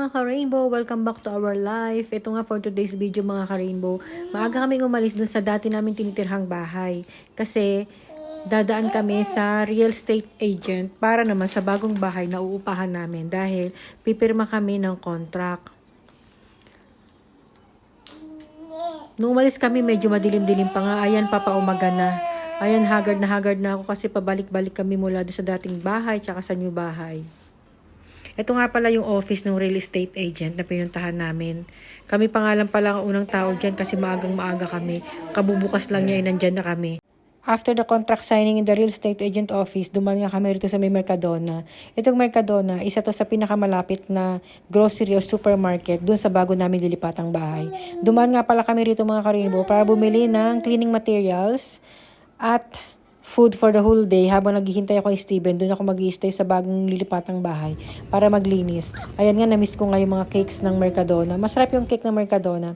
mga ka-rainbow, welcome back to our life. Ito nga for today's video mga ka-rainbow. Maaga kaming umalis dun sa dati namin tinitirhang bahay. Kasi dadaan kami sa real estate agent para naman sa bagong bahay na uupahan namin dahil pipirma kami ng contract. Nung umalis kami medyo madilim-dilim pa nga. Ayan, papaumaga na. Ayan, haggard na ako kasi pabalik-balik kami mula doon sa dating bahay tsaka sa new bahay. Ito nga pala yung office ng real estate agent na pinuntahan namin. Kami pa nga lang pala ang unang tao dyan kasi maaga kami. Kabubukas lang niya ay nandyan na kami. After the contract signing in the real estate agent office, dumaan nga kami rito sa may Mercadona. Itong Mercadona, isa to sa pinakamalapit na grocery o supermarket dun sa bago namin lilipatang bahay. Dumaan nga pala kami rito mga ka-rainbow para bumili ng cleaning materials at food for the whole day. Habang naghihintay ako kay Steven, doon ako mag-i-stay sa bagong lilipatang bahay para maglinis. Ayan nga, na-miss ko nga yung mga cakes ng Mercadona. Masarap yung cake ng Mercadona.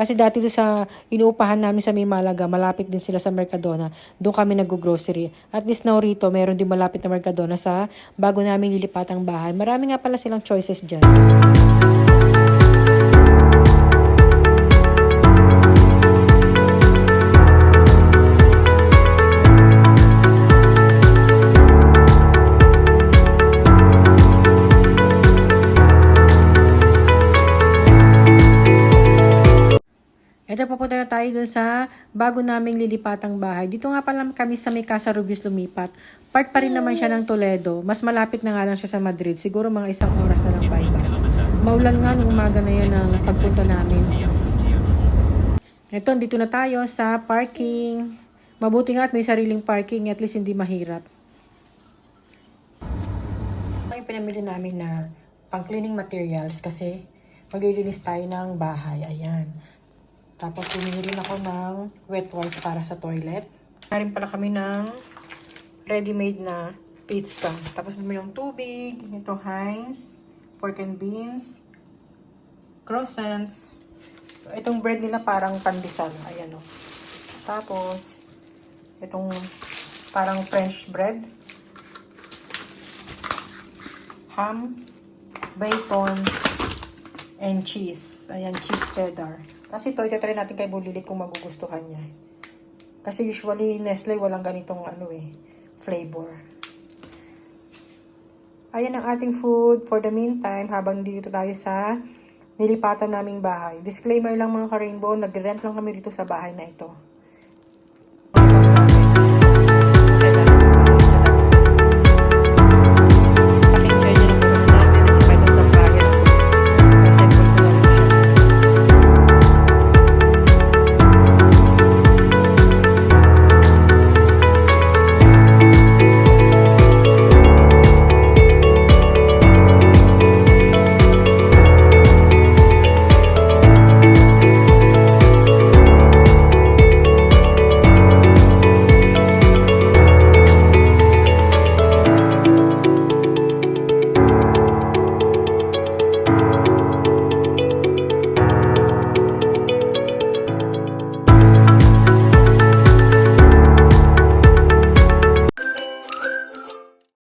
Kasi dati doon sa inuupahan namin sa May Malaga, malapit din sila sa Mercadona. Doon kami nag-grocery. At least now rito, meron din malapit na Mercadona sa bago namin lilipatang bahay. Marami nga pala silang choices dyan. Ito, papunta na tayo dun sa bago naming lilipatang bahay. Dito nga pala kami sa may Casa Rubius lumipat. Part pa rin naman siya ng Toledo. Mas malapit na nga lang siya sa Madrid. Siguro mga 1 oras na lang by bus. Maulan nga nung umaga na yun ang pagpunta namin. Ito, dito na tayo sa parking. Mabuti nga at may sariling parking. At least hindi mahirap. May pinamili namin na pang cleaning materials kasi maglilinis tayo ng bahay. Ayan. Tapos, bumili rin ako ng wet wipes para sa toilet. Meron pala kami ng ready-made na pizza. Tapos, bumili ng tubig. Ito, Heinz. Pork and beans. Croissants. Itong bread nila parang pandesal. Ayan o. Tapos, itong parang French bread. Ham. Bacon. And cheese. Ayan, cheese cheddar. Kasi ito, itatry natin kay Bulilit kung magugustuhan niya. Kasi usually, Nestle walang ganitong flavor. Ayan ang ating food for the meantime habang dito tayo sa nilipatan naming bahay. Disclaimer lang mga ka-rainbow, nag-rent lang kami dito sa bahay na ito.